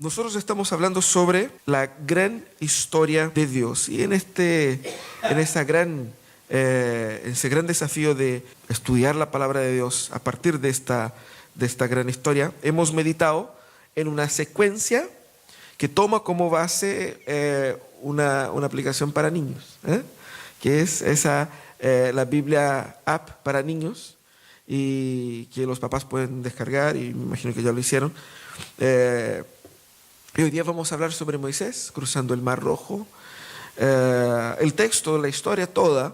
nosotros estamos hablando sobre la gran historia de Dios. Y en ese gran desafío de estudiar la palabra de Dios a partir de esta gran historia, hemos meditado en una secuencia que toma como base una aplicación para niños, que es la Biblia App para niños, y que los papás pueden descargar, y me imagino que ya lo hicieron. Y hoy día vamos a hablar sobre Moisés cruzando el Mar Rojo. El texto, la historia toda,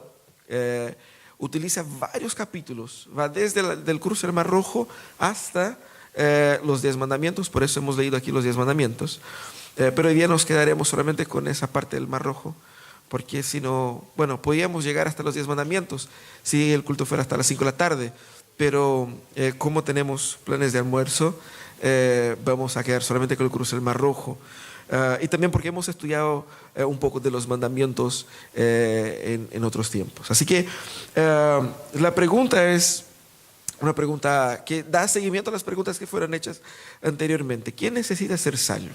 utiliza varios capítulos. Va desde el cruce del Mar Rojo hasta los 10 mandamientos. Por eso hemos leído aquí los 10 mandamientos. Pero hoy día nos quedaremos solamente con esa parte del Mar Rojo, porque si no, bueno, podíamos llegar hasta los 10 mandamientos si el culto fuera hasta las 5 de la tarde. Pero como tenemos planes de almuerzo, vamos a quedar solamente con el cruce del Mar Rojo. Y también porque hemos estudiado un poco de los mandamientos en otros tiempos. Así que la pregunta es una pregunta que da seguimiento a las preguntas que fueron hechas anteriormente. ¿Quién necesita ser salvo?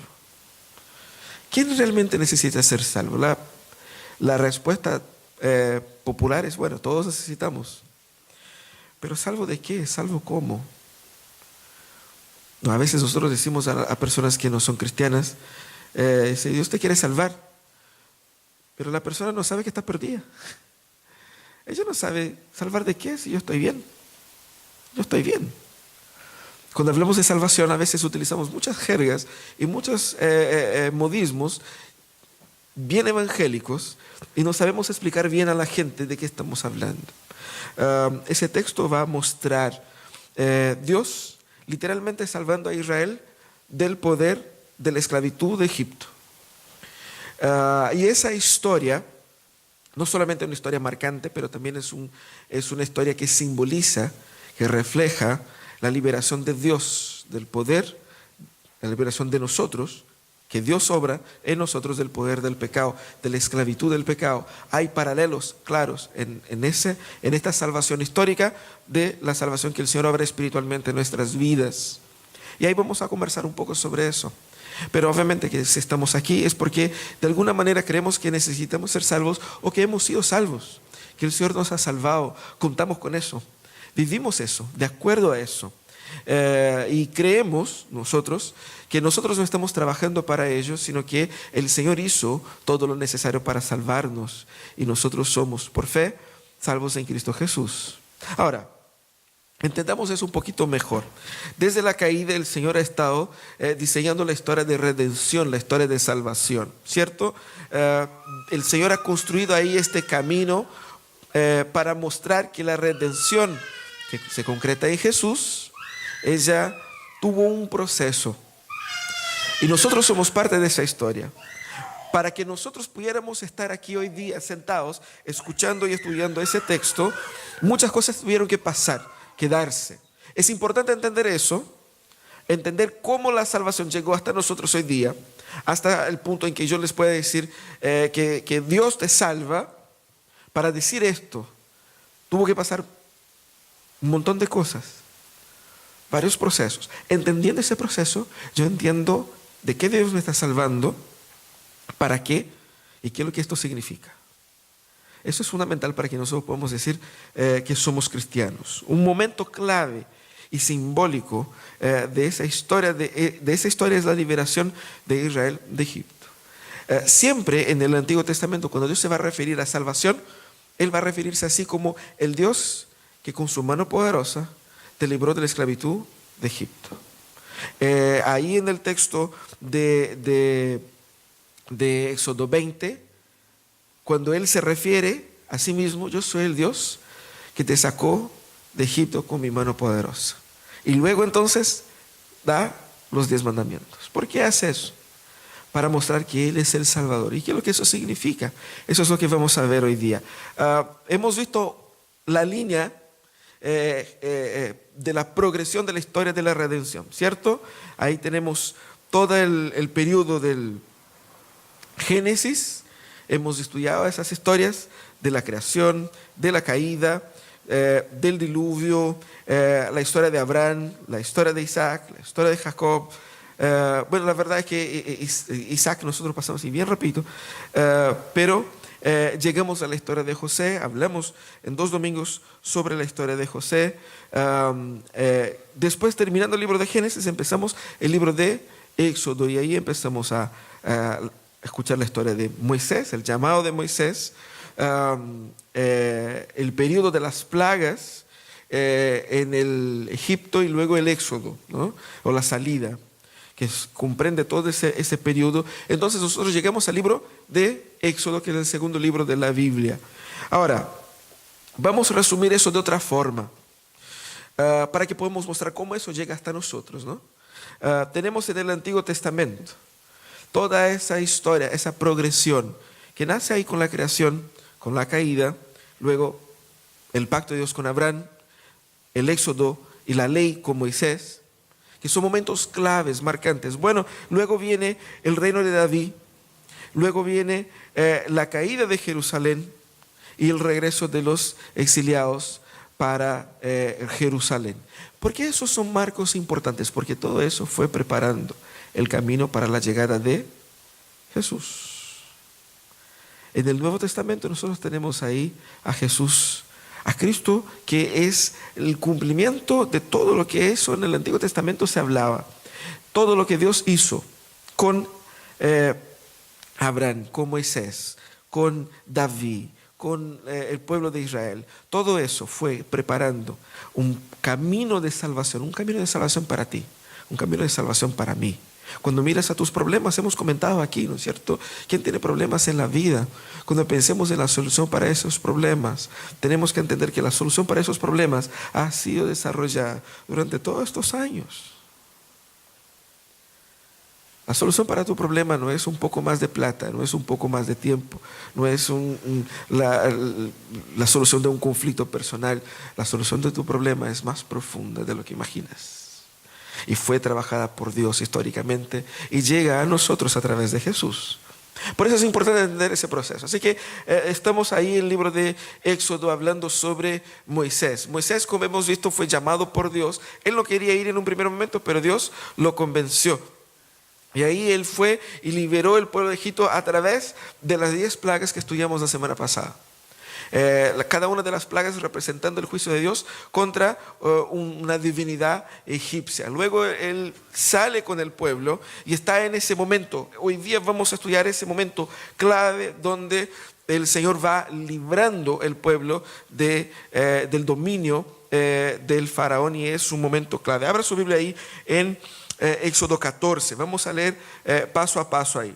¿Quién realmente necesita ser salvo? La respuesta popular es, bueno, todos necesitamos. ¿Pero salvo de qué? ¿Salvo cómo? No, a veces nosotros decimos a personas que no son cristianas, si Dios te quiere salvar, pero la persona no sabe que está perdida. Ella no sabe salvar de qué, si yo estoy bien. Yo estoy bien. Cuando hablamos de salvación, a veces utilizamos muchas jergas y muchos modismos bien evangélicos, y no sabemos explicar bien a la gente de qué estamos hablando. Ese texto va a mostrar Dios literalmente salvando a Israel del poder de la esclavitud de Egipto. Y esa historia, no solamente una historia marcante, pero también es una historia que simboliza, que refleja la liberación de Dios del poder, la liberación de nosotros, que Dios obra en nosotros del poder del pecado, de la esclavitud del pecado. Hay paralelos claros en esta salvación histórica de la salvación que el Señor obra espiritualmente en nuestras vidas. Y ahí vamos a conversar un poco sobre eso. Pero obviamente que si estamos aquí es porque de alguna manera creemos que necesitamos ser salvos, o que hemos sido salvos, que el Señor nos ha salvado, contamos con eso, vivimos eso, de acuerdo a eso. Y creemos nosotros que nosotros no estamos trabajando para ello, sino que el Señor hizo todo lo necesario para salvarnos, y nosotros somos por fe salvos en Cristo Jesús. Ahora, entendamos eso un poquito mejor. Desde la caída el Señor ha estado diseñando la historia de redención, la historia de salvación, ¿cierto? El Señor ha construido ahí este camino para mostrar que la redención que se concreta en Jesús, ella tuvo un proceso, y nosotros somos parte de esa historia. Para que nosotros pudiéramos estar aquí hoy día sentados, escuchando y estudiando ese texto, muchas cosas tuvieron que pasar, que darse. Es importante entender eso, entender cómo la salvación llegó hasta nosotros hoy día, hasta el punto en que yo les pueda decir que Dios te salva. Para decir esto, tuvo que pasar un montón de cosas, varios procesos. Entendiendo ese proceso, yo entiendo de qué Dios me está salvando, para qué y qué es lo que esto significa. Eso es fundamental para que nosotros podamos decir que somos cristianos. Un momento clave y simbólico de esa historia es la liberación de Israel de Egipto. Siempre en el Antiguo Testamento, cuando Dios se va a referir a salvación, Él va a referirse así como el Dios que con su mano poderosa te libró de la esclavitud de Egipto. Ahí en el texto de Éxodo 20, cuando Él se refiere a sí mismo, yo soy el Dios que te sacó de Egipto con mi mano poderosa. Y luego entonces da los 10 mandamientos. ¿Por qué hace eso? Para mostrar que Él es el Salvador. ¿Y qué es lo que eso significa? Eso es lo que vamos a ver hoy día. Hemos visto la línea de la progresión de la historia de la redención, ¿cierto? Ahí tenemos todo el periodo del Génesis. Hemos estudiado esas historias de la creación, de la caída, del diluvio, la historia de Abraham, la historia de Isaac, la historia de Jacob, Bueno, la verdad es que Isaac nosotros pasamos y bien rapidito, pero llegamos a la historia de José, hablamos en 2 domingos sobre la historia de José. Después, terminando el libro de Génesis, empezamos el libro de Éxodo y ahí empezamos a escuchar la historia de Moisés, el llamado de Moisés, el periodo de las plagas en el Egipto y luego el Éxodo, ¿no? O la salida, que comprende todo ese periodo. Entonces nosotros llegamos al libro de Éxodo, que es el segundo libro de la Biblia. Ahora, vamos a resumir eso de otra forma, para que podamos mostrar cómo eso llega hasta nosotros, ¿no? Tenemos en el Antiguo Testamento toda esa historia, esa progresión, que nace ahí con la creación, con la caída, luego el pacto de Dios con Abraham, el Éxodo y la ley con Moisés, que son momentos claves, marcantes. Bueno, luego viene el reino de David, luego viene la caída de Jerusalén y el regreso de los exiliados para Jerusalén. ¿Por qué esos son marcos importantes? Porque todo eso fue preparando el camino para la llegada de Jesús. En el Nuevo Testamento nosotros tenemos ahí a Jesús, a Cristo, que es el cumplimiento de todo lo que eso en el Antiguo Testamento se hablaba. Todo lo que Dios hizo con Abraham, con Moisés, con David, con el pueblo de Israel. Todo eso fue preparando un camino de salvación para ti, un camino de salvación para mí. Cuando miras a tus problemas, hemos comentado aquí, ¿no es cierto? ¿Quién tiene problemas en la vida? Cuando pensemos en la solución para esos problemas, tenemos que entender que la solución para esos problemas ha sido desarrollada durante todos estos años. La solución para tu problema no es un poco más de plata, no es un poco más de tiempo, no es la solución de un conflicto personal. La solución de tu problema es más profunda de lo que imaginas. Y fue trabajada por Dios históricamente y llega a nosotros a través de Jesús. Por eso es importante entender ese proceso. Así que estamos ahí en el libro de Éxodo hablando sobre Moisés. Moisés, como hemos visto, fue llamado por Dios. Él no quería ir en un primer momento, pero Dios lo convenció. Y ahí él fue y liberó el pueblo de Egipto a través de las 10 plagas que estudiamos la semana pasada. Cada una de las plagas representando el juicio de Dios contra una divinidad egipcia. Luego él sale con el pueblo y está en ese momento. Hoy día vamos a estudiar ese momento clave donde el Señor va librando el pueblo del dominio del faraón, y es un momento clave. Abra su Biblia ahí en Éxodo 14. Vamos a leer paso a paso ahí.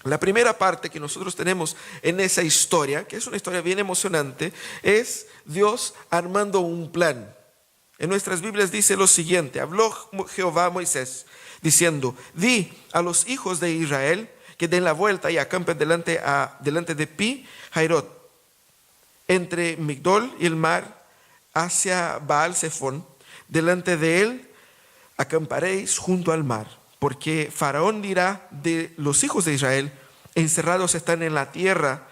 La primera parte que nosotros tenemos en esa historia, que es una historia bien emocionante, es Dios armando un plan. En nuestras Biblias dice lo siguiente: habló Jehová a Moisés diciendo: di a los hijos de Israel que den la vuelta y acampen delante de Pi Hairot, entre Migdol y el mar, hacia Baal Zephón. Delante de él acamparéis junto al mar. Porque Faraón dirá de los hijos de Israel: encerrados están en la tierra,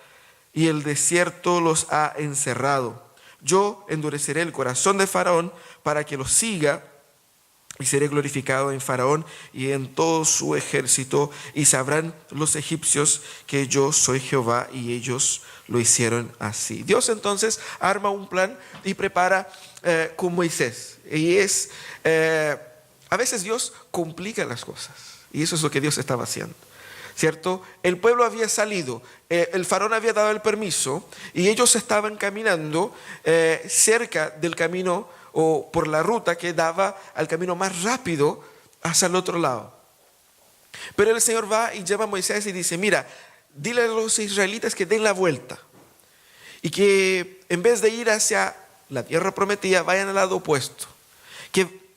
y el desierto los ha encerrado. Yo endureceré el corazón de Faraón para que los siga, y seré glorificado en Faraón y en todo su ejército, y sabrán los egipcios que yo soy Jehová. Y ellos lo hicieron así. Dios entonces arma un plan y prepara con Moisés. Y a veces Dios complica las cosas, y eso es lo que Dios estaba haciendo, ¿cierto? El pueblo había salido, el faraón había dado el permiso, y ellos estaban caminando cerca del camino o por la ruta que daba al camino más rápido hacia el otro lado. Pero el Señor va y llama a Moisés y dice: mira, dile a los israelitas que den la vuelta, y que en vez de ir hacia la tierra prometida, vayan al lado opuesto, que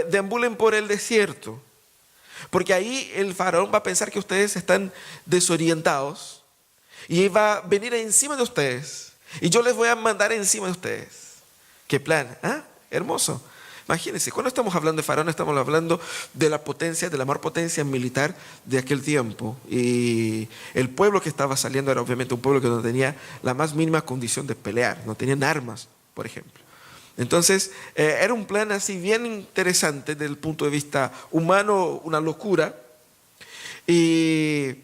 deambulen por el desierto, porque ahí el faraón va a pensar que ustedes están desorientados y va a venir encima de ustedes, y yo les voy a mandar encima de ustedes. ¿Qué plan? ¿Ah? Hermoso. Imagínense, cuando estamos hablando de faraón, estamos hablando de la potencia, de la mayor potencia militar de aquel tiempo, y el pueblo que estaba saliendo era obviamente un pueblo que no tenía la más mínima condición de pelear, no tenían armas, por ejemplo. Entonces, era un plan así bien interesante desde el punto de vista humano, una locura. Y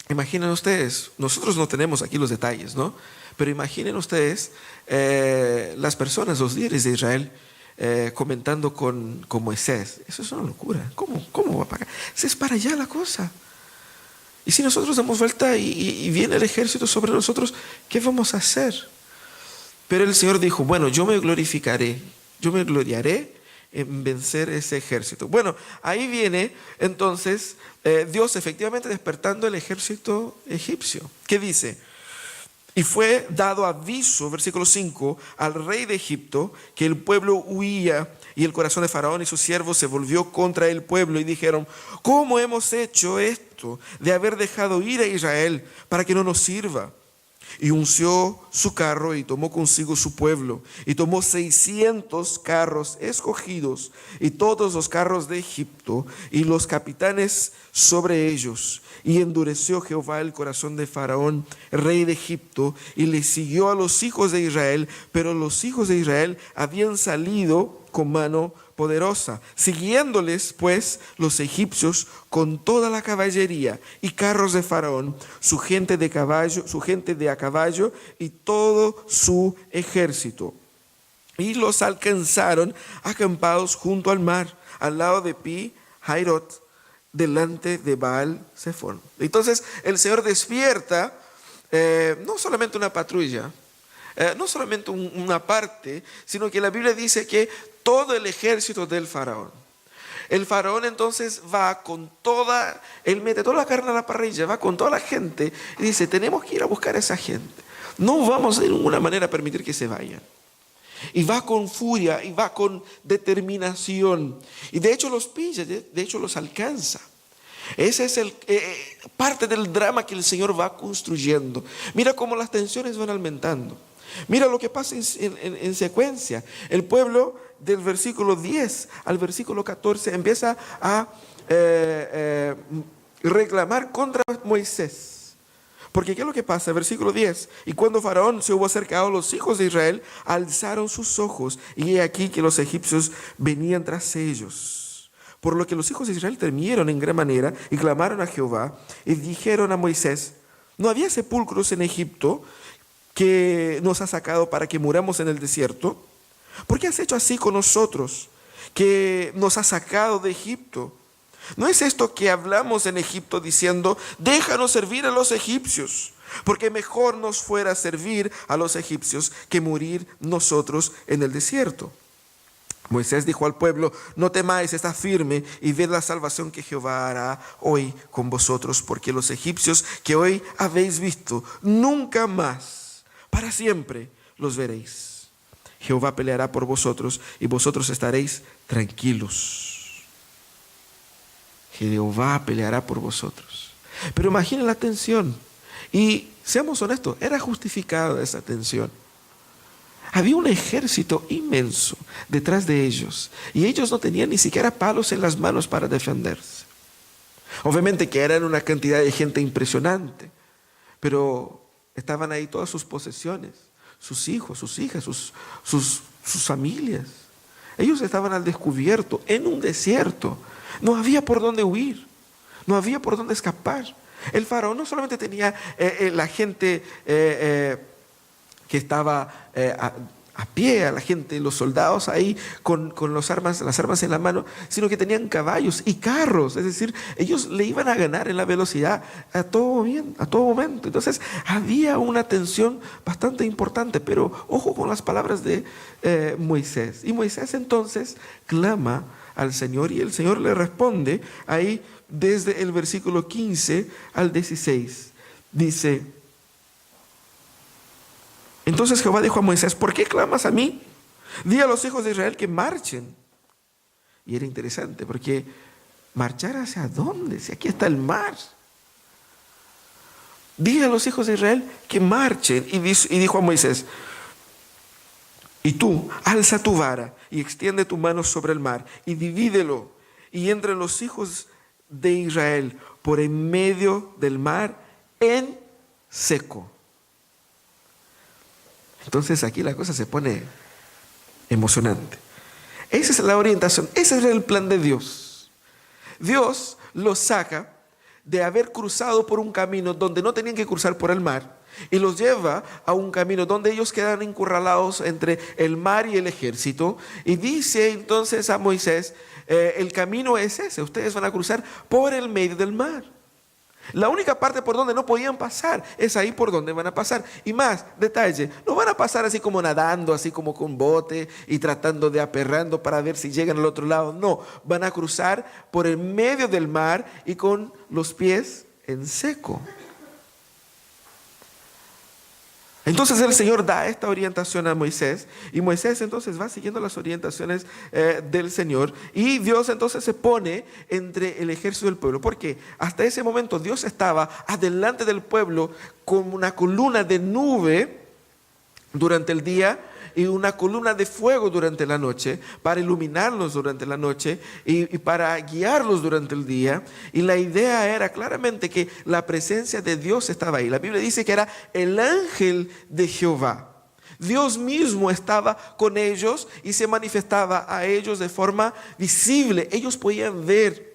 imaginen ustedes, nosotros no tenemos aquí los detalles, ¿no? Pero imaginen ustedes las personas, los líderes de Israel, comentando con Moisés. Eso es una locura. ¿Cómo va para acá? Si es para allá la cosa. Y si nosotros damos vuelta y viene el ejército sobre nosotros, ¿qué vamos a hacer? Pero el Señor dijo, bueno, yo me gloriaré en vencer ese ejército. Bueno, ahí viene entonces Dios efectivamente despertando el ejército egipcio. ¿Qué dice? Y fue dado aviso, versículo 5, al rey de Egipto, que el pueblo huía, y el corazón de Faraón y sus siervos se volvió contra el pueblo y dijeron, ¿cómo hemos hecho esto de haber dejado ir a Israel para que no nos sirva? Y unció su carro y tomó consigo su pueblo, y tomó 600 carros escogidos, y todos los carros de Egipto, y los capitanes sobre ellos. Y endureció Jehová el corazón de Faraón, rey de Egipto, y le siguió a los hijos de Israel, pero los hijos de Israel habían salido con mano poderosa, siguiéndoles pues los egipcios con toda la caballería y carros de Faraón, su gente de a caballo y todo su ejército. Y los alcanzaron acampados junto al mar, al lado de Pi Hairot, delante de Baal Zephón. Entonces el Señor despierta no solamente una patrulla, no solamente una parte, sino que la Biblia dice que todo el ejército del faraón. El faraón entonces va con él mete toda la carne a la parrilla, va con toda la gente y dice, tenemos que ir a buscar a esa gente. No vamos de ninguna manera a permitir que se vayan. Y va con furia y va con determinación. Y de hecho los pilla, de hecho los alcanza. Ese es parte del drama que el Señor va construyendo. Mira cómo las tensiones van aumentando. Mira lo que pasa en secuencia. El pueblo del versículo 10 al versículo 14 empieza a reclamar contra Moisés. Porque ¿qué es lo que pasa? Versículo 10. Y cuando Faraón se hubo acercado, los hijos de Israel alzaron sus ojos, y he aquí que los egipcios venían tras ellos. Por lo que los hijos de Israel temieron en gran manera y clamaron a Jehová y dijeron a Moisés, ¿no había sepulcros en Egipto que nos ha sacado para que muramos en el desierto? ¿Por qué has hecho así con nosotros, que nos has sacado de Egipto? ¿No es esto que hablamos en Egipto diciendo, déjanos servir a los egipcios? Porque mejor nos fuera servir a los egipcios que morir nosotros en el desierto. Moisés dijo al pueblo, no temáis, estad firme y ved la salvación que Jehová hará hoy con vosotros, porque los egipcios que hoy habéis visto, nunca más, para siempre, los veréis. Jehová peleará por vosotros y vosotros estaréis tranquilos. Jehová peleará por vosotros. Pero imaginen la tensión. Y seamos honestos, era justificada esa tensión. Había un ejército inmenso detrás de ellos y ellos no tenían ni siquiera palos en las manos para defenderse. Obviamente que eran una cantidad de gente impresionante, pero estaban ahí todas sus posesiones, sus hijos, sus hijas, sus familias. Ellos estaban al descubierto, en un desierto. No había por dónde huir, no había por dónde escapar. El faraón no solamente tenía la gente que estaba a pie, a la gente, los soldados ahí con las armas en la mano, sino que tenían caballos y carros. Es decir, ellos le iban a ganar en la velocidad a todo momento. Entonces había una tensión bastante importante, pero ojo con las palabras de Moisés. Y Moisés entonces clama al Señor y el Señor le responde ahí desde el versículo 15 al 16. Dice, entonces Jehová dijo a Moisés, ¿por qué clamas a mí? Di a los hijos de Israel que marchen. Y era interesante porque marchar hacia dónde, si aquí está el mar. Di a los hijos de Israel que marchen. Y dijo a Moisés, y tú alza tu vara y extiende tu mano sobre el mar y divídelo, y entre los hijos de Israel por en medio del mar en seco. Entonces aquí la cosa se pone emocionante. Esa es la orientación, ese es el plan de Dios. Dios los saca de haber cruzado por un camino donde no tenían que cruzar por el mar y los lleva a un camino donde ellos quedan encurralados entre el mar y el ejército, y dice entonces a Moisés, el camino es ese, ustedes van a cruzar por el medio del mar. La única parte por donde no podían pasar es ahí por donde van a pasar. Y más, detalle, no van a pasar así como nadando, así como con bote y tratando de aperrando para ver si llegan al otro lado. No, van a cruzar por el medio del mar y con los pies en seco. Entonces el Señor da esta orientación a Moisés, y Moisés entonces va siguiendo las orientaciones del Señor, y Dios entonces se pone entre el ejército del pueblo, porque hasta ese momento Dios estaba adelante del pueblo con una columna de nube durante el día y una columna de fuego durante la noche, para iluminarlos durante la noche y para guiarlos durante el día. Y la idea era claramente que la presencia de Dios estaba ahí. La Biblia dice que era el ángel de Jehová. Dios mismo estaba con ellos y se manifestaba a ellos de forma visible. Ellos podían ver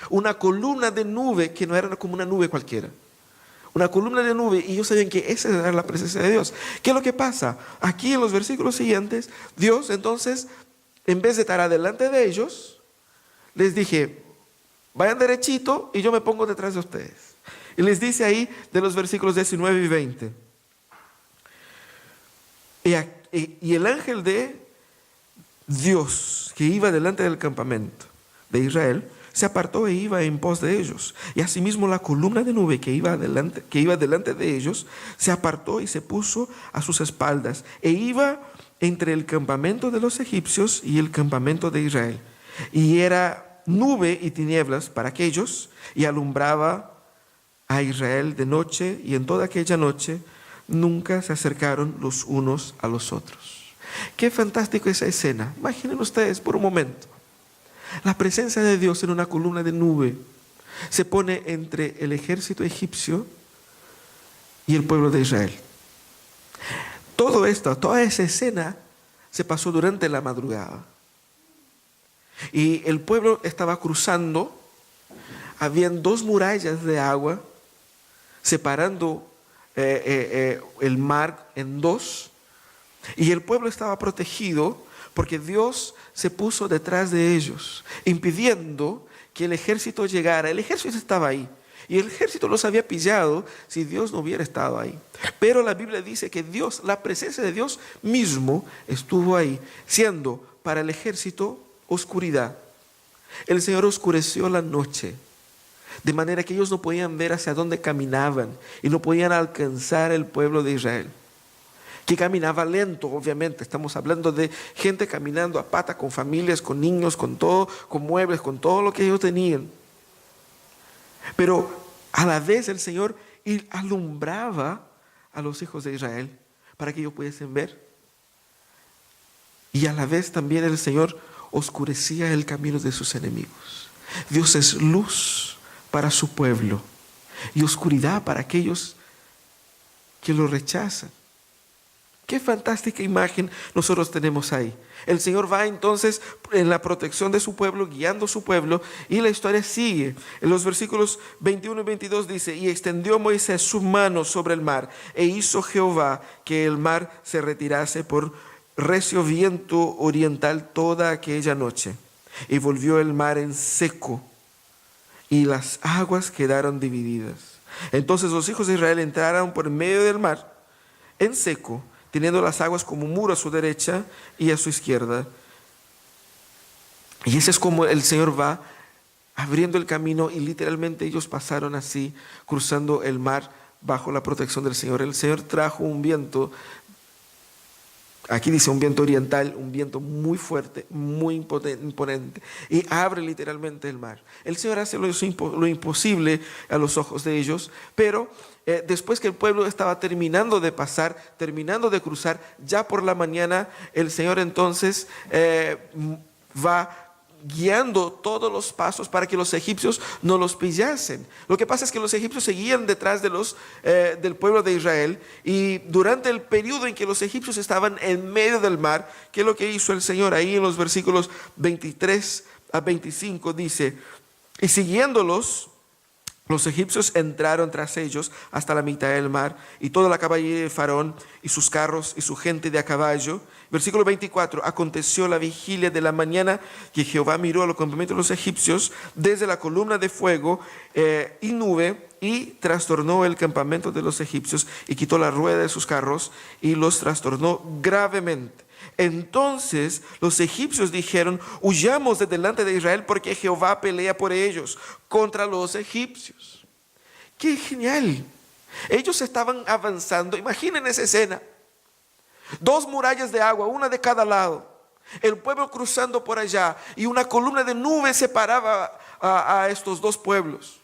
una columna de nube que no era como una nube cualquiera. Una columna de nube, y ellos sabían que esa era la presencia de Dios. ¿Qué es lo que pasa? Aquí en los versículos siguientes, Dios entonces, en vez de estar adelante de ellos, les dije, vayan derechito y yo me pongo detrás de ustedes. Y les dice ahí de los versículos 19 y 20. Y el ángel de Dios que iba delante del campamento de Israel se apartó e iba en pos de ellos. Y asimismo la columna de nube que iba delante de ellos se apartó y se puso a sus espaldas, e iba entre el campamento de los egipcios y el campamento de Israel. Y era nube y tinieblas para aquellos, y alumbraba a Israel de noche, y en toda aquella noche nunca se acercaron los unos a los otros. Qué fantástico esa escena. Imaginen ustedes por un momento. La presencia de Dios en una columna de nube se pone entre el ejército egipcio y el pueblo de Israel. Todo esto, toda esa escena se pasó durante la madrugada. Y el pueblo estaba cruzando, habían 2 murallas de agua separando el mar en 2, y el pueblo estaba protegido porque Dios se puso detrás de ellos, impidiendo que el ejército llegara. El ejército estaba ahí, y el ejército los había pillado si Dios no hubiera estado ahí. Pero la Biblia dice que Dios, la presencia de Dios mismo estuvo ahí, siendo para el ejército oscuridad. El Señor oscureció la noche, de manera que ellos no podían ver hacia dónde caminaban y no podían alcanzar el pueblo de Israel, que caminaba lento. Obviamente estamos hablando de gente caminando a pata, con familias, con niños, con todo, con muebles, con todo lo que ellos tenían. Pero a la vez el Señor alumbraba a los hijos de Israel para que ellos pudiesen ver, y a la vez también el Señor oscurecía el camino de sus enemigos. Dios es luz para su pueblo y oscuridad para aquellos que lo rechazan. Qué fantástica imagen nosotros tenemos ahí. El Señor va entonces en la protección de su pueblo, guiando su pueblo, y la historia sigue. En los versículos 21 y 22 dice: y extendió Moisés su mano sobre el mar, e hizo Jehová que el mar se retirase por recio viento oriental toda aquella noche, y volvió el mar en seco, y las aguas quedaron divididas. Entonces los hijos de Israel entraron por medio del mar en seco, teniendo las aguas como un muro a su derecha y a su izquierda. Y ese es como el Señor va abriendo el camino, y literalmente ellos pasaron así, cruzando el mar bajo la protección del Señor. El Señor trajo un viento, aquí dice un viento oriental, un viento muy fuerte, muy imponente, y abre literalmente el mar. El Señor hace lo imposible a los ojos de ellos, pero después que el pueblo estaba terminando de pasar, terminando de cruzar, ya por la mañana, el Señor entonces va guiando todos los pasos para que los egipcios no los pillasen. Lo que pasa es que los egipcios seguían detrás del pueblo de Israel, y durante el periodo en que los egipcios estaban en medio del mar, ¿qué es lo que hizo el Señor? Ahí en los versículos 23 a 25 dice: y siguiéndolos, los egipcios entraron tras ellos hasta la mitad del mar, y toda la caballería de Faraón y sus carros y su gente de a caballo. Versículo 24: aconteció la vigilia de la mañana que Jehová miró al campamento de los egipcios desde la columna de fuego y nube, y trastornó el campamento de los egipcios, y quitó la rueda de sus carros y los trastornó gravemente. Entonces los egipcios dijeron: huyamos de delante de Israel, porque Jehová pelea por ellos contra los egipcios. ¡Qué genial! Ellos estaban avanzando. Imaginen esa escena: 2 murallas de agua, una de cada lado, el pueblo cruzando por allá, y una columna de nube separaba a estos 2 pueblos.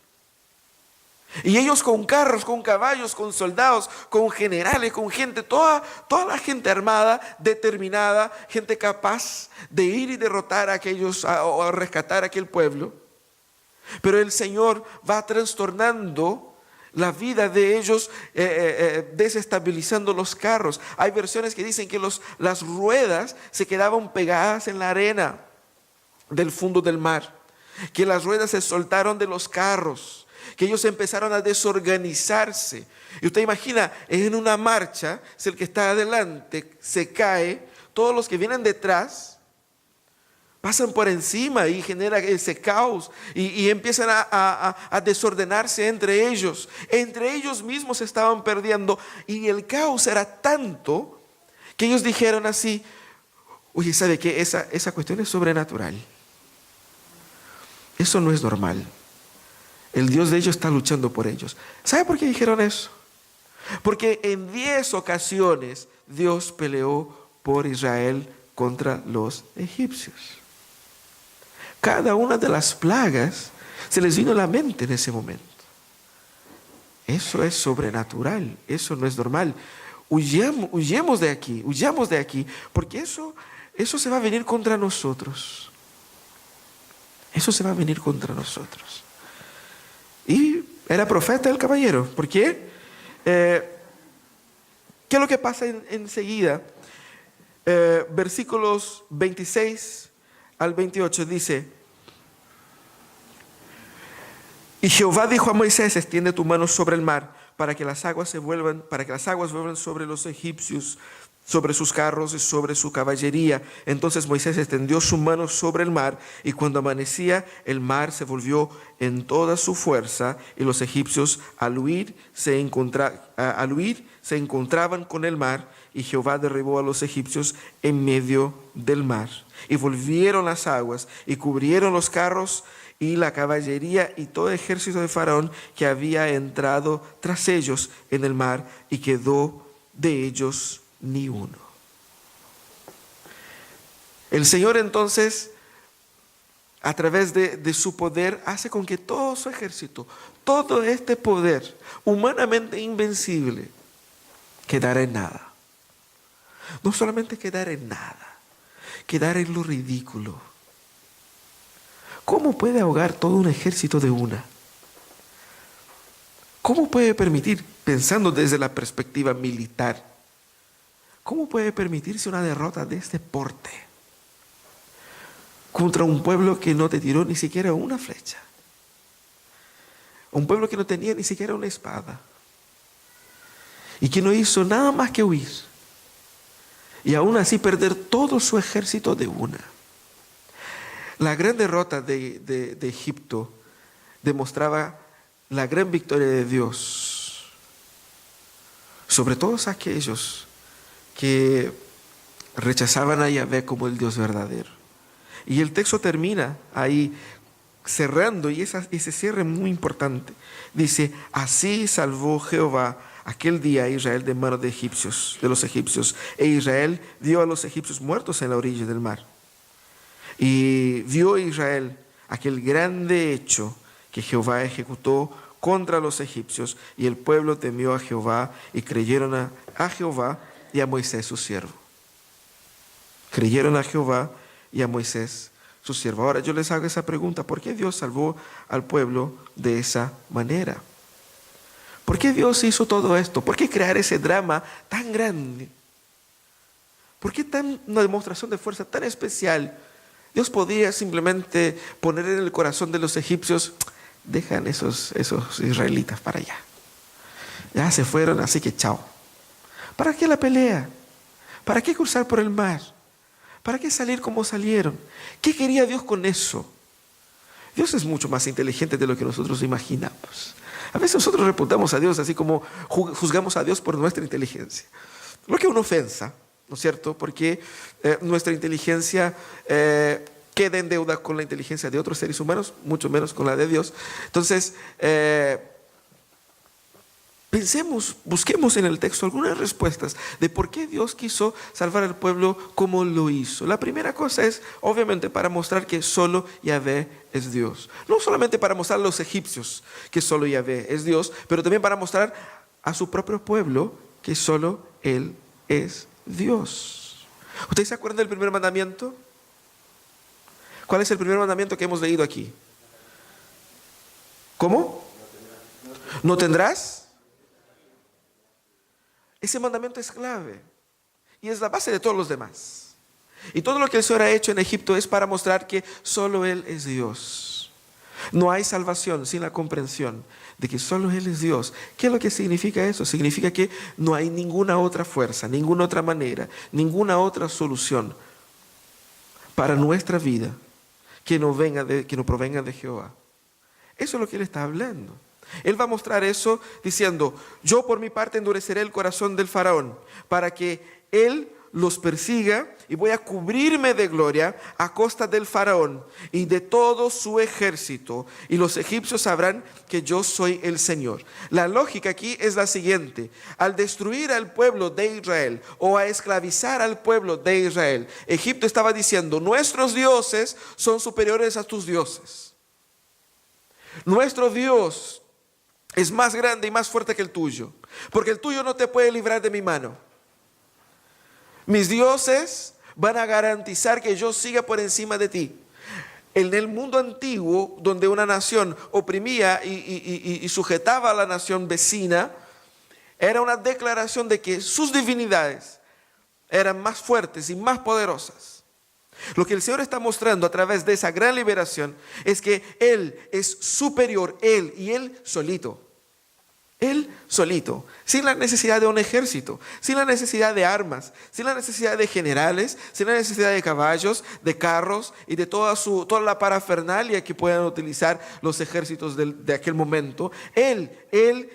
Y ellos con carros, con caballos, con soldados, con generales, con gente, toda la gente armada, determinada, gente capaz de ir y derrotar a aquellos, o a rescatar a aquel pueblo. Pero el Señor va trastornando la vida de ellos, desestabilizando los carros. Hay versiones que dicen que las ruedas se quedaban pegadas en la arena del fondo del mar, que las ruedas se soltaron de los carros, que ellos empezaron a desorganizarse. Y usted imagina, en una marcha, si el que está adelante se cae, todos los que vienen detrás pasan por encima, y genera ese caos, y empiezan a desordenarse entre ellos. Entre ellos mismos se estaban perdiendo, y el caos era tanto que ellos dijeron así: oye, ¿sabe qué? Esa cuestión es sobrenatural. Eso no es normal. El Dios de ellos está luchando por ellos. ¿Sabe por qué dijeron eso? Porque en 10 ocasiones Dios peleó por Israel contra los egipcios. Cada una de las plagas se les vino a la mente en ese momento. Eso es sobrenatural, eso no es normal. Huyamos de aquí, porque eso se va a venir contra nosotros. Eso se va a venir contra nosotros. Y era profeta el caballero. ¿Por qué? ¿Qué es lo que pasa enseguida? Versículos 26 al 28 dice: y Jehová dijo a Moisés: extiende tu mano sobre el mar, para que las aguas vuelvan sobre los egipcios, sobre sus carros y sobre su caballería. Entonces Moisés extendió su mano sobre el mar, y cuando amanecía, el mar se volvió en toda su fuerza, y los egipcios al huir se encontraban con el mar, y Jehová derribó a los egipcios en medio del mar. Y volvieron las aguas, y cubrieron los carros y la caballería y todo el ejército de Faraón que había entrado tras ellos en el mar, y quedó de ellos ni uno. El Señor entonces, a través de su poder, hace con que todo su ejército, todo este poder humanamente invencible, quedara en nada. No solamente quedara en nada, quedara en lo ridículo. ¿Cómo puede ahogar todo un ejército de una? ¿Cómo puede permitir, pensando desde la perspectiva militar, cómo puede permitirse una derrota de este porte contra un pueblo que no te tiró ni siquiera una flecha? Un pueblo que no tenía ni siquiera una espada, y que no hizo nada más que huir, y aún así perder todo su ejército de una. La gran derrota de Egipto demostraba la gran victoria de Dios sobre todos aquellos que rechazaban a Yahvé como el Dios verdadero. Y el texto termina ahí cerrando, y ese cierre es muy importante. Dice: así salvó Jehová aquel día a Israel de mano de los egipcios, e Israel dio a los egipcios muertos en la orilla del mar. Y vio Israel aquel grande hecho que Jehová ejecutó contra los egipcios, y el pueblo temió a Jehová, y creyeron a Jehová y a Moisés su siervo. Creyeron a Jehová y a Moisés su siervo. Ahora yo les hago esa pregunta: ¿por qué Dios salvó al pueblo de esa manera? ¿Por qué Dios hizo todo esto? ¿Por qué crear ese drama tan grande? ¿Por qué una demostración de fuerza tan especial? Dios podía simplemente poner en el corazón de los egipcios: dejan esos israelitas para allá. Ya se fueron, así que chao. ¿Para qué la pelea? ¿Para qué cruzar por el mar? ¿Para qué salir como salieron? ¿Qué quería Dios con eso? Dios es mucho más inteligente de lo que nosotros imaginamos. A veces nosotros reputamos a Dios así como juzgamos a Dios por nuestra inteligencia. Lo que es una ofensa, ¿no es cierto? Porque nuestra inteligencia queda en deuda con la inteligencia de otros seres humanos, mucho menos con la de Dios. Entonces, pensemos, busquemos en el texto algunas respuestas de por qué Dios quiso salvar al pueblo como lo hizo. La primera cosa es, obviamente, para mostrar que solo Yahvé es Dios. No solamente para mostrar a los egipcios que solo Yahvé es Dios, pero también para mostrar a su propio pueblo que solo Él es Dios. ¿Ustedes se acuerdan del primer mandamiento? ¿Cuál es el primer mandamiento que hemos leído aquí? ¿Cómo? ¿No tendrás? Ese mandamiento es clave y es la base de todos los demás. Y todo lo que el Señor ha hecho en Egipto es para mostrar que solo Él es Dios. No hay salvación sin la comprensión de que solo Él es Dios. ¿Qué es lo que significa eso? Significa que no hay ninguna otra fuerza, ninguna otra manera, ninguna otra solución para nuestra vida que no provenga de Jehová. Eso es lo que Él está hablando. Él va a mostrar eso diciendo: yo por mi parte endureceré el corazón del faraón para que él los persiga, y voy a cubrirme de gloria a costa del faraón y de todo su ejército, y los egipcios sabrán que yo soy el Señor. La lógica aquí es la siguiente: al destruir al pueblo de Israel o a esclavizar al pueblo de Israel, Egipto estaba diciendo: nuestros dioses son superiores a tus dioses. Nuestro Dios es más grande y más fuerte que el tuyo, porque el tuyo no te puede librar de mi mano. Mis dioses van a garantizar que yo siga por encima de ti. En el mundo antiguo, donde una nación oprimía y sujetaba a la nación vecina, era una declaración de que sus divinidades eran más fuertes y más poderosas. Lo que el Señor está mostrando a través de esa gran liberación es que Él es superior, Él y Él solito. Él solito, sin la necesidad de un ejército, sin la necesidad de armas, sin la necesidad de generales, sin la necesidad de caballos, de carros y de toda la parafernalia que puedan utilizar los ejércitos de aquel momento. Él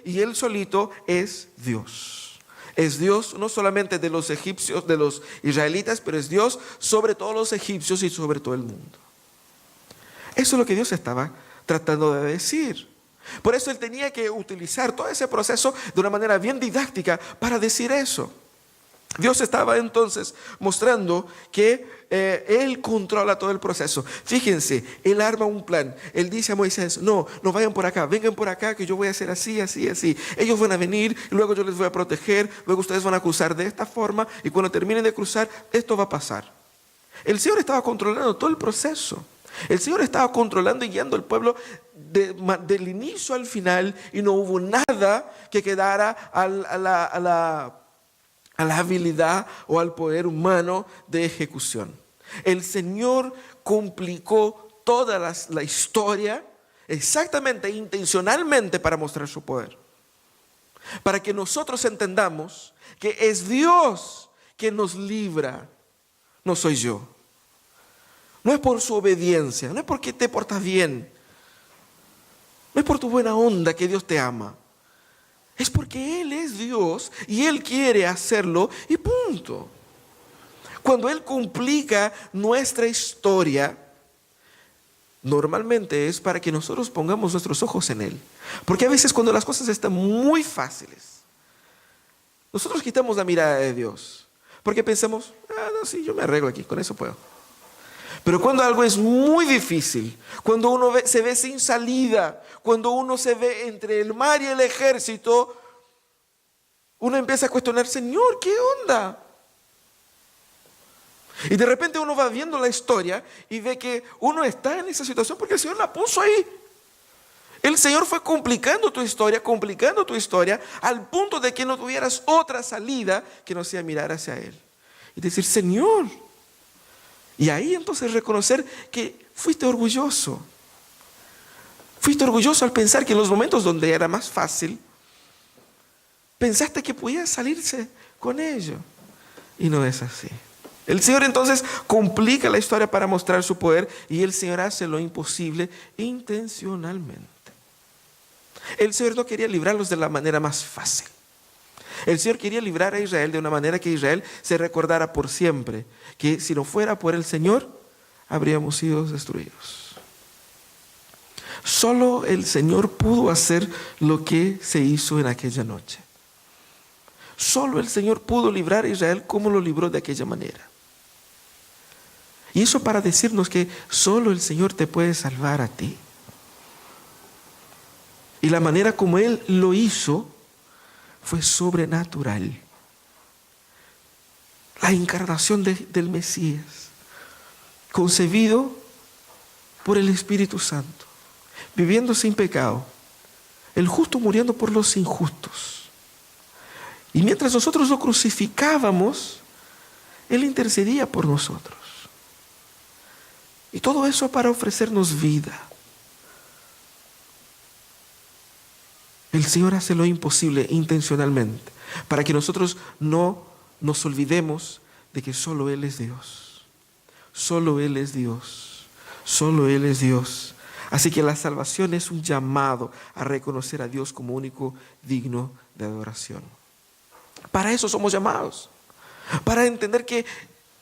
y Él solito es Dios. Es Dios no solamente de los egipcios, de los israelitas, pero es Dios sobre todos los egipcios y sobre todo el mundo. Eso es lo que Dios estaba tratando de decir. Por eso Él tenía que utilizar todo ese proceso de una manera bien didáctica para decir eso. Dios estaba entonces mostrando que Él controla todo el proceso. Fíjense, Él arma un plan. Él dice a Moisés: no vayan por acá, vengan por acá, que yo voy a hacer así, así, así. Ellos van a venir, luego yo les voy a proteger, luego ustedes van a cruzar de esta forma, y cuando terminen de cruzar, esto va a pasar. El Señor estaba controlando todo el proceso. El Señor estaba controlando y guiando al pueblo del inicio al final, y no hubo nada que quedara a la habilidad o al poder humano de ejecución. El Señor complicó toda la historia exactamente, intencionalmente, para mostrar su poder. Para que nosotros entendamos que es Dios quien nos libra, no soy yo. No es por su obediencia, no es porque te portas bien, no es por tu buena onda que Dios te ama. Es porque Él es Dios y Él quiere hacerlo, y punto. Cuando Él complica nuestra historia, normalmente es para que nosotros pongamos nuestros ojos en Él. Porque a veces, cuando las cosas están muy fáciles, nosotros quitamos la mirada de Dios, porque pensamos: no, sí, yo me arreglo aquí, con eso puedo. Pero cuando algo es muy difícil, cuando uno se ve sin salida, cuando uno se ve entre el mar y el ejército, uno empieza a cuestionar: Señor, ¿qué onda? Y de repente uno va viendo la historia y ve que uno está en esa situación porque el Señor la puso ahí. El Señor fue complicando tu historia al punto de que no tuvieras otra salida que no sea mirar hacia Él. Y decir, Señor. Y ahí entonces reconocer que fuiste orgulloso. Fuiste orgulloso al pensar que en los momentos donde era más fácil, pensaste que podías salirse con ello. Y no es así. El Señor entonces complica la historia para mostrar su poder y el Señor hace lo imposible intencionalmente. El Señor no quería librarlos de la manera más fácil. El Señor quería librar a Israel de una manera que Israel se recordara por siempre que si no fuera por el Señor, habríamos sido destruidos. Solo el Señor pudo hacer lo que se hizo en aquella noche. Solo el Señor pudo librar a Israel como lo libró de aquella manera. Y eso para decirnos que solo el Señor te puede salvar a ti. Y la manera como Él lo hizo fue sobrenatural. La encarnación del Mesías, concebido por el Espíritu Santo, viviendo sin pecado, el justo muriendo por los injustos. Y mientras nosotros lo crucificábamos, Él intercedía por nosotros. Y todo eso para ofrecernos vida. El Señor hace lo imposible intencionalmente para que nosotros no nos olvidemos de que solo Él es Dios. Solo Él es Dios. Solo Él es Dios. Así que la salvación es un llamado a reconocer a Dios como único digno de adoración. Para eso somos llamados. Para entender que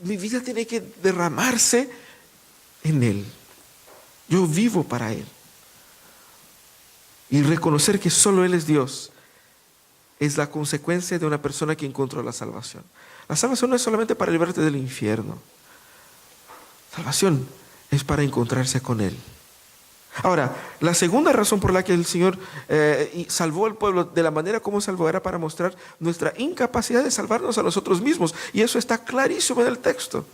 mi vida tiene que derramarse en Él. Yo vivo para Él. Y reconocer que solo Él es Dios es la consecuencia de una persona que encontró la salvación. La salvación no es solamente para librarte del infierno. Salvación es para encontrarse con Él. Ahora, la segunda razón por la que el Señor salvó al pueblo de la manera como salvó era para mostrar nuestra incapacidad de salvarnos a nosotros mismos. Y eso está clarísimo en el texto.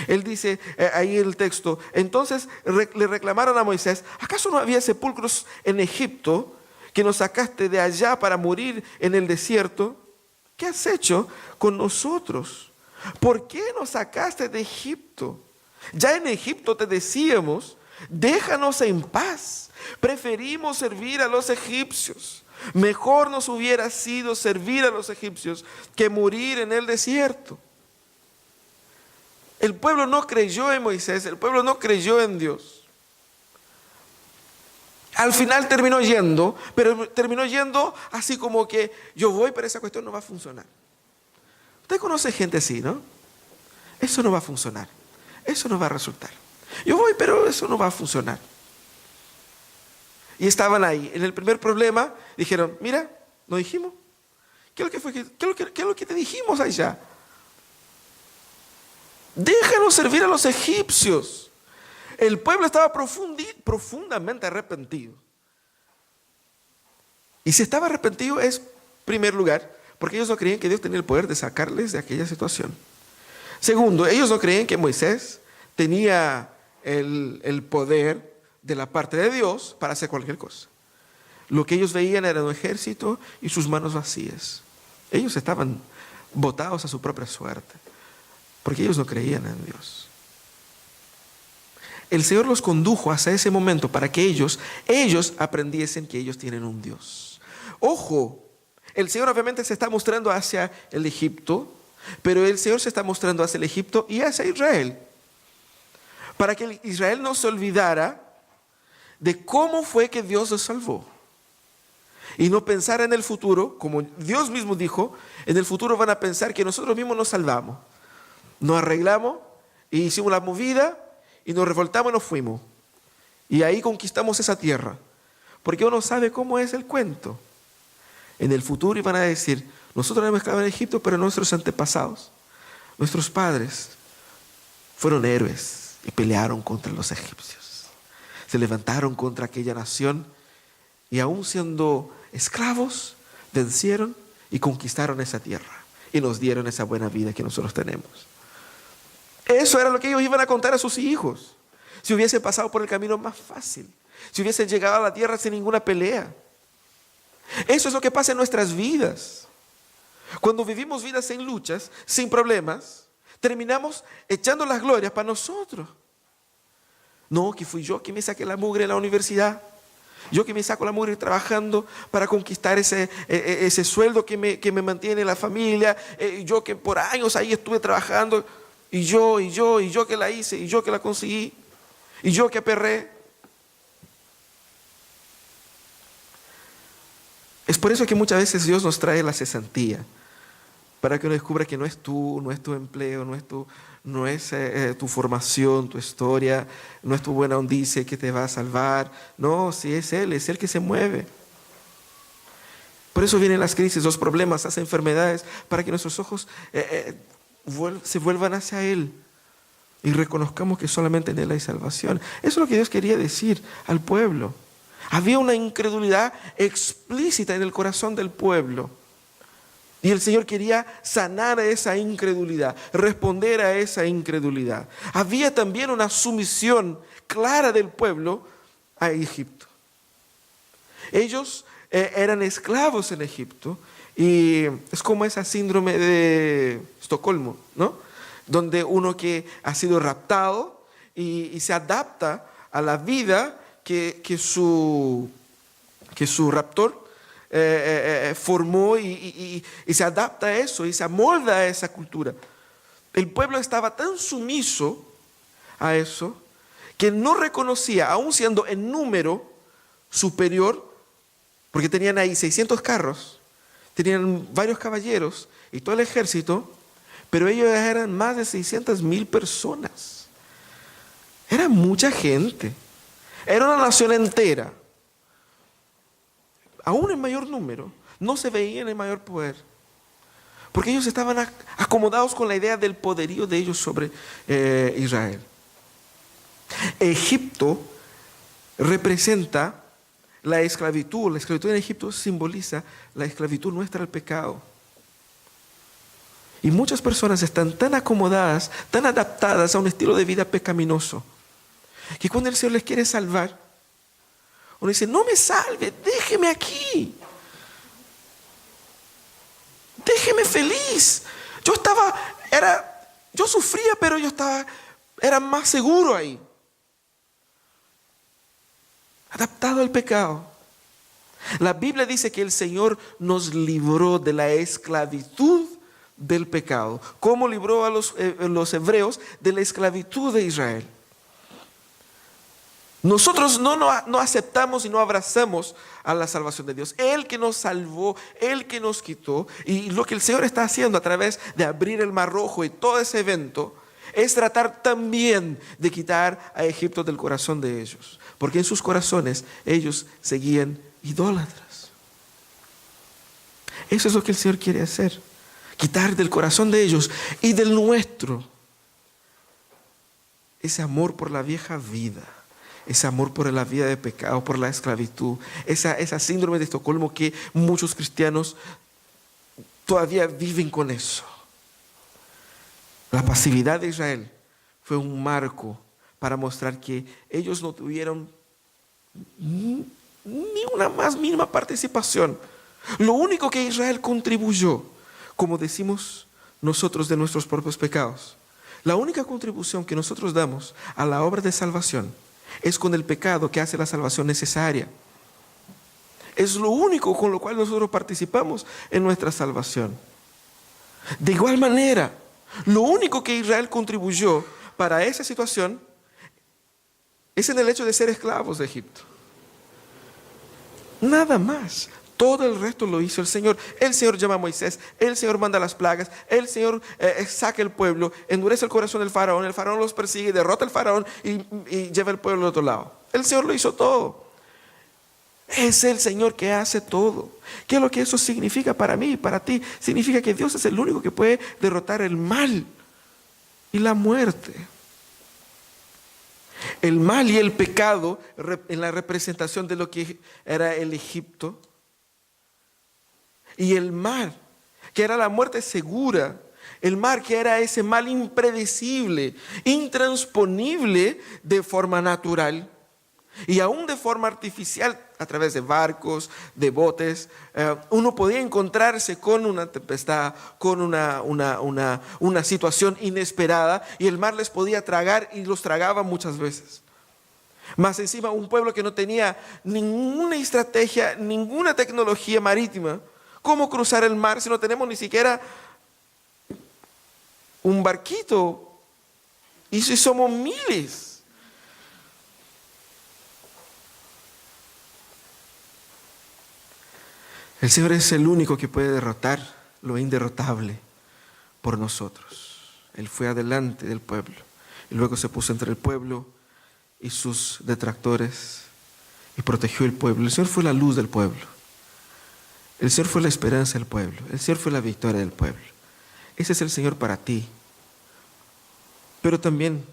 Él dice ahí en el texto, entonces le reclamaron a Moisés, ¿acaso no había sepulcros en Egipto que nos sacaste de allá para morir en el desierto? ¿Qué has hecho con nosotros? ¿Por qué nos sacaste de Egipto? Ya en Egipto te decíamos, déjanos en paz, preferimos servir a los egipcios. Mejor nos hubiera sido servir a los egipcios que morir en el desierto. El pueblo no creyó en Moisés, el pueblo no creyó en Dios. Al final terminó yendo, pero terminó yendo así como que yo voy, pero esa cuestión no va a funcionar. Usted conoce gente así, ¿no? Eso no va a funcionar, eso no va a resultar. Yo voy, pero eso no va a funcionar. Y estaban ahí. En el primer problema dijeron, mira, ¿no dijimos? ¿Qué es lo que te dijimos allá? Déjanos servir a los egipcios. El pueblo estaba profundamente arrepentido. Y si estaba arrepentido es, en primer lugar, porque ellos no creían que Dios tenía el poder de sacarles de aquella situación. Segundo, ellos no creían que Moisés tenía el poder de la parte de Dios para hacer cualquier cosa. Lo que ellos veían era un ejército y sus manos vacías. Ellos estaban botados a su propia suerte, porque ellos no creían en Dios. El Señor los condujo hasta ese momento para que ellos aprendiesen que ellos tienen un Dios. Ojo, el Señor obviamente se está mostrando hacia el Egipto, pero el Señor se está mostrando hacia el Egipto y hacia Israel, para que Israel no se olvidara de cómo fue que Dios los salvó. Y no pensara en el futuro, como Dios mismo dijo, en el futuro van a pensar que nosotros mismos nos salvamos. Nos arreglamos y hicimos la movida y nos revoltamos y nos fuimos. Y ahí conquistamos esa tierra. Porque uno sabe cómo es el cuento. En el futuro iban a decir, nosotros éramos esclavos en Egipto, pero nuestros antepasados, nuestros padres, fueron héroes y pelearon contra los egipcios. Se levantaron contra aquella nación y aún siendo esclavos, vencieron y conquistaron esa tierra y nos dieron esa buena vida que nosotros tenemos. Eso era lo que ellos iban a contar a sus hijos. Si hubiesen pasado por el camino más fácil, si hubiesen llegado a la tierra sin ninguna pelea. Eso es lo que pasa en nuestras vidas. Cuando vivimos vidas sin luchas, sin problemas, terminamos echando las glorias para nosotros. No, que fui yo que me saqué la mugre en la universidad. Yo que me saco la mugre trabajando para conquistar ese sueldo que me mantiene la familia. Yo que por años ahí estuve trabajando. Y yo que la hice, y yo que la conseguí. Y yo que aperré. Es por eso que muchas veces Dios nos trae la cesantía, para que uno descubra que no es tú, no es tu empleo, no es tu formación, tu historia, no es tu buena ondicia que te va a salvar. No, si es Él que se mueve. Por eso vienen las crisis, los problemas, las enfermedades, para que nuestros ojos se vuelvan hacia Él y reconozcamos que solamente en Él hay salvación. Eso es lo que Dios quería decir al pueblo. Había una incredulidad explícita en el corazón del pueblo. Y el Señor quería sanar esa incredulidad, responder a esa incredulidad. Había también una sumisión clara del pueblo a Egipto. Ellos eran esclavos en Egipto y es como esa síndrome de Estocolmo, ¿no? Donde uno que ha sido raptado y se adapta a la vida que su raptor formó y se adapta a eso y se amolda a esa cultura. El pueblo estaba tan sumiso a eso que no reconocía, aún siendo en número superior, porque tenían ahí 600 carros, tenían varios caballeros y todo el ejército, pero ellos eran más de 600,000 personas. Era mucha gente. Era una nación entera. Aún en mayor número, no se veían en mayor poder. Porque ellos estaban acomodados con la idea del poderío de ellos sobre Israel. Egipto representa la esclavitud. La esclavitud en Egipto simboliza la esclavitud nuestra al pecado. Y muchas personas están tan acomodadas, tan adaptadas a un estilo de vida pecaminoso, que cuando el Señor les quiere salvar, uno dice, no me salve, déjeme aquí. Déjeme feliz. Yo sufría, pero era más seguro ahí. Adaptado al pecado. La Biblia dice que el Señor nos libró de la esclavitud del pecado. ¿Cómo libró a los hebreos de la esclavitud de Israel? Nosotros no aceptamos y no abrazamos a la salvación de Dios. Él que nos salvó, Él que nos quitó. Y lo que el Señor está haciendo a través de abrir el Mar Rojo y todo ese evento es tratar también de quitar a Egipto del corazón de ellos. Porque en sus corazones ellos seguían idólatras. Eso es lo que el Señor quiere hacer. Quitar del corazón de ellos y del nuestro ese amor por la vieja vida. Ese amor por la vida de pecado, por la esclavitud, esa síndrome de Estocolmo que muchos cristianos todavía viven con eso. La pasividad de Israel fue un marco para mostrar que ellos no tuvieron ni una más mínima participación. Lo único que Israel contribuyó, como decimos nosotros de nuestros propios pecados, la única contribución que nosotros damos a la obra de salvación es con el pecado que hace la salvación necesaria. Es lo único con lo cual nosotros participamos en nuestra salvación. De igual manera, lo único que Israel contribuyó para esa situación es en el hecho de ser esclavos de Egipto. Nada más. Todo el resto lo hizo el Señor. El Señor llama a Moisés, el Señor manda las plagas, el Señor saca el pueblo, endurece el corazón del faraón, el faraón los persigue, derrota al faraón y lleva el pueblo al otro lado. El Señor lo hizo todo. Es el Señor que hace todo. ¿Qué es lo que eso significa para mí y para ti? Significa que Dios es el único que puede derrotar el mal y la muerte. El mal y el pecado en la representación de lo que era el Egipto. Y el mar, que era la muerte segura, El mar, que era ese mal impredecible, intransponible de forma natural y aún de forma artificial, a través de barcos, de botes, uno podía encontrarse con una tempestad, con una situación inesperada, y el mar les podía tragar y los tragaba muchas veces. Más encima, un pueblo que no tenía ninguna estrategia, ninguna tecnología marítima. ¿Cómo cruzar el mar si no tenemos ni siquiera un barquito? Y si somos miles. El Señor es el único que puede derrotar lo inderrotable por nosotros. Él fue adelante del pueblo y luego se puso entre el pueblo y sus detractores y protegió el pueblo. El Señor fue la luz del pueblo. El Señor fue la esperanza del pueblo. El Señor fue la victoria del pueblo. Ese es el Señor para ti. Pero también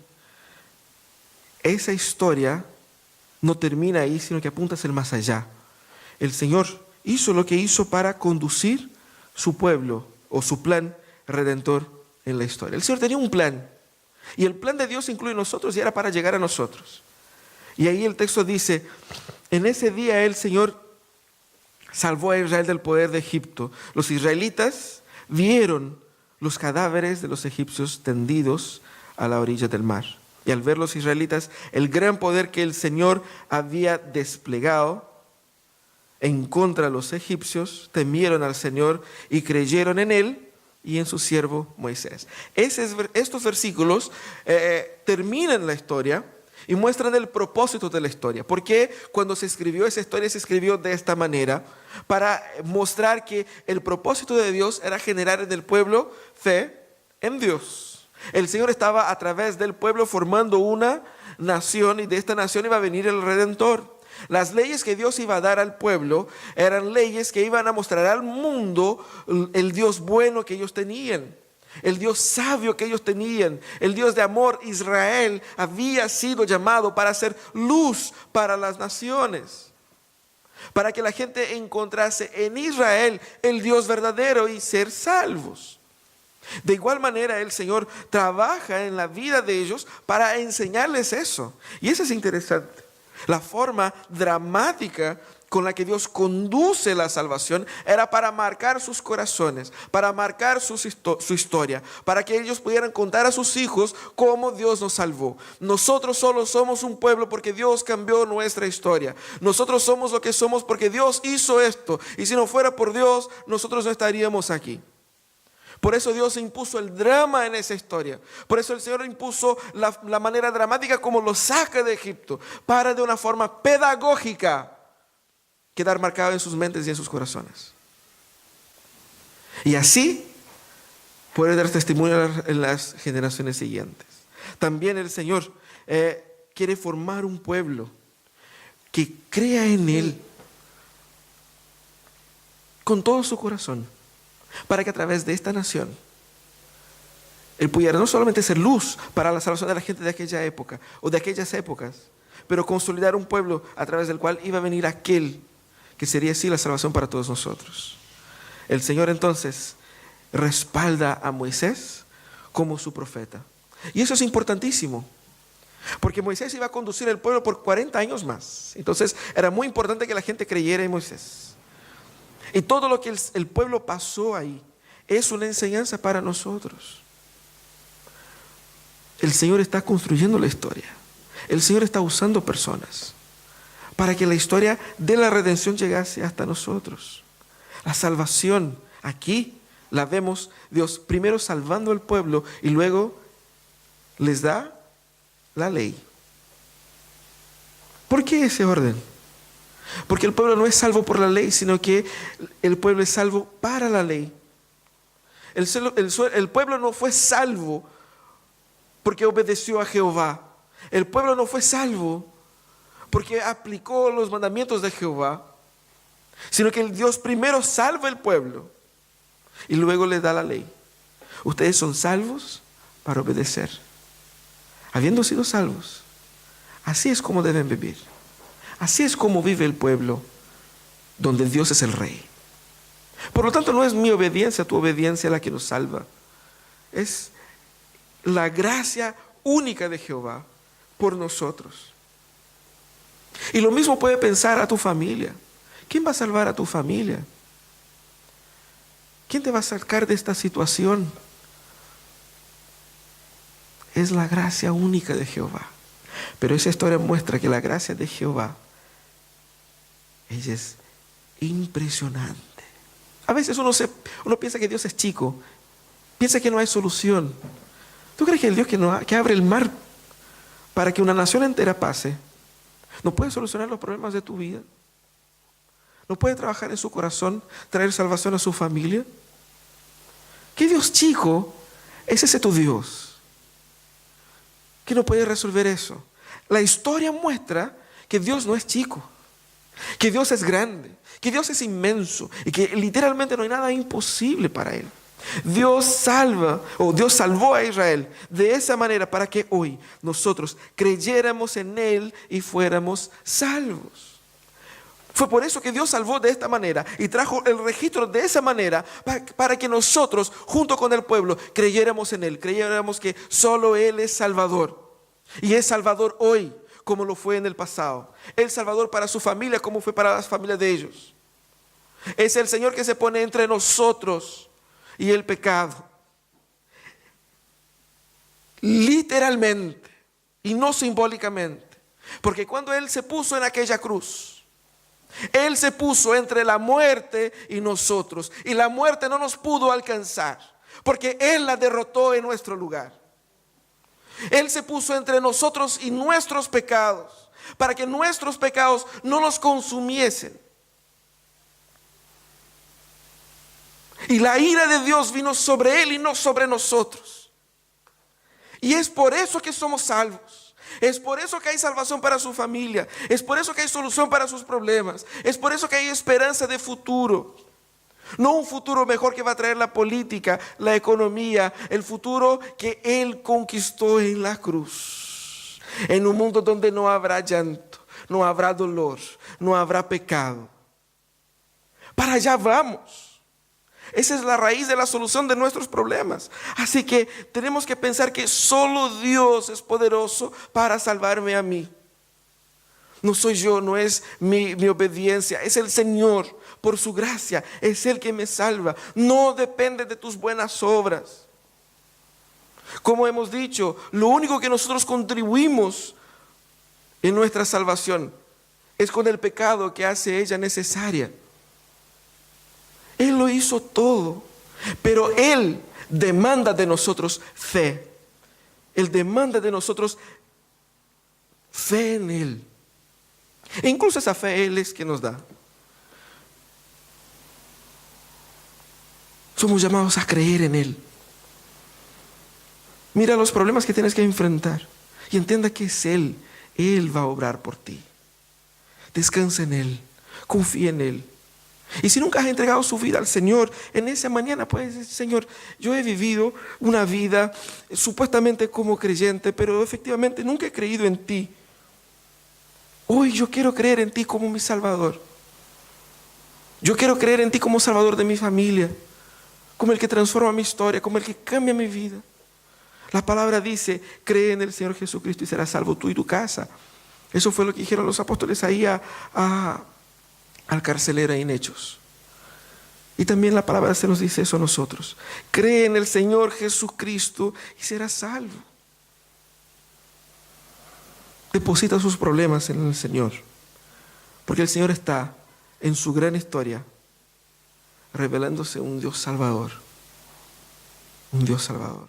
esa historia no termina ahí, sino que apunta hacia el más allá. El Señor hizo lo que hizo para conducir su pueblo o su plan redentor en la historia. El Señor tenía un plan, y el plan de Dios incluye a nosotros y era para llegar a nosotros. Y ahí el texto dice: en ese día el Señor salvó a Israel del poder de Egipto. Los israelitas vieron los cadáveres de los egipcios tendidos a la orilla del mar. Y al ver los israelitas el gran poder que el Señor había desplegado en contra de los egipcios, temieron al Señor y creyeron en Él y en su siervo Moisés. Estos versículos terminan la historia y muestran el propósito de la historia. Porque cuando se escribió esa historia, se escribió de esta manera, para mostrar que el propósito de Dios era generar en el pueblo fe en Dios. El Señor estaba a través del pueblo formando una nación, y de esta nación iba a venir el Redentor. Las leyes que Dios iba a dar al pueblo eran leyes que iban a mostrar al mundo el Dios bueno que ellos tenían, el Dios sabio que ellos tenían, el Dios de amor. Israel había sido llamado para ser luz para las naciones, para que la gente encontrase en Israel el Dios verdadero y ser salvos. De igual manera, el Señor trabaja en la vida de ellos para enseñarles eso. Y eso es interesante. La forma dramática con la que Dios conduce la salvación era para marcar sus corazones, para marcar su historia, para que ellos pudieran contar a sus hijos cómo Dios nos salvó. Nosotros solo somos un pueblo porque Dios cambió nuestra historia. Nosotros somos lo que somos porque Dios hizo esto. Y si no fuera por Dios, nosotros no estaríamos aquí. Por eso Dios impuso el drama en esa historia. Por eso el Señor impuso la manera dramática como lo saca de Egipto, para de una forma pedagógica quedar marcado en sus mentes y en sus corazones. Y así puede dar testimonio en las generaciones siguientes. También el Señor quiere formar un pueblo que crea en Él con todo su corazón, para que a través de esta nación Él pudiera no solamente ser luz para la salvación de la gente de aquella época o de aquellas épocas, pero consolidar un pueblo a través del cual iba a venir aquel que sería así la salvación para todos nosotros. El Señor entonces respalda a Moisés como su profeta. Y eso es importantísimo, porque Moisés iba a conducir el pueblo por 40 años más. Entonces era muy importante que la gente creyera en Moisés. Y todo lo que el pueblo pasó ahí es una enseñanza para nosotros. El Señor está construyendo la historia. El Señor está usando personas para que la historia de la redención llegase hasta nosotros. La salvación aquí la vemos Dios primero salvando al pueblo y luego les da la ley. ¿Por qué ese orden? Porque el pueblo no es salvo por la ley, sino que el pueblo es salvo para la ley. El pueblo no fue salvo porque obedeció a Jehová. El pueblo no fue salvo porque aplicó los mandamientos de Jehová, sino que el Dios primero salva al pueblo y luego le da la ley. Ustedes son salvos para obedecer. Habiendo sido salvos, así es como deben vivir. Así es como vive el pueblo donde Dios es el rey. Por lo tanto, no es mi obediencia, tu obediencia la que nos salva, Es la gracia única de Jehová por nosotros. Y lo mismo puede pensar a tu familia. ¿Quién va a salvar a tu familia? ¿Quién te va a sacar de esta situación? Es la gracia única de Jehová. Pero esa historia muestra que la gracia de Jehová, ella es impresionante. A veces uno piensa que Dios es chico, piensa que no hay solución. ¿Tú crees que el Dios que abre el mar para que una nación entera pase, no puede solucionar los problemas de tu vida? ¿No puede trabajar en su corazón, traer salvación a su familia? ¿Qué Dios chico es ese tu Dios que no puede resolver eso? La historia muestra que Dios no es chico, que Dios es grande, que Dios es inmenso y que literalmente no hay nada imposible para Él. Dios salvó a Israel de esa manera para que hoy nosotros creyéramos en Él y fuéramos salvos. Fue por eso que Dios salvó de esta manera y trajo el registro de esa manera para que nosotros, junto con el pueblo, creyéramos en Él, creyéramos que solo Él es Salvador. Y es Salvador hoy, como lo fue en el pasado. Es Salvador para su familia, como fue para las familias de ellos. Es el Señor que se pone entre nosotros y el pecado. Literalmente y no simbólicamente. Porque cuando Él se puso en aquella cruz, Él se puso entre la muerte y nosotros. Y la muerte no nos pudo alcanzar, porque Él la derrotó en nuestro lugar. Él se puso entre nosotros y nuestros pecados, para que nuestros pecados no nos consumiesen. Y la ira de Dios vino sobre Él y no sobre nosotros. Y es por eso que somos salvos. Es por eso que hay salvación para su familia. Es por eso que hay solución para sus problemas. Es por eso que hay esperanza de futuro. No un futuro mejor que va a traer la política, la economía, el futuro que Él conquistó en la cruz. En un mundo donde no habrá llanto, no habrá dolor, no habrá pecado. Para allá vamos. Esa es la raíz de la solución de nuestros problemas. Así que tenemos que pensar que solo Dios es poderoso para salvarme a mí. No soy yo, no es mi obediencia, es el Señor. Por su gracia, es Él que me salva. No depende de tus buenas obras. Como hemos dicho, lo único que nosotros contribuimos en nuestra salvación es con el pecado que hace ella necesaria. Él lo hizo todo, pero Él demanda de nosotros fe. Él demanda de nosotros fe en Él. E incluso esa fe Él es quien nos da. Somos llamados a creer en Él. Mira los problemas que tienes que enfrentar y entienda que es Él. Él va a obrar por ti. Descansa en Él, confía en Él. Y si nunca has entregado su vida al Señor, en esa mañana puedes decir: Señor, yo he vivido una vida supuestamente como creyente, pero efectivamente nunca he creído en ti. Hoy yo quiero creer en ti como mi Salvador. Yo quiero creer en ti como Salvador de mi familia, como el que transforma mi historia, como el que cambia mi vida. La palabra dice: cree en el Señor Jesucristo y serás salvo tú y tu casa. Eso fue lo que dijeron los apóstoles ahí al carcelero en Hechos. Y también la palabra se nos dice eso a nosotros: cree en el Señor Jesucristo y serás salvo. Deposita sus problemas en el Señor, porque el Señor está en su gran historia revelándose un Dios salvador. Un Dios salvador.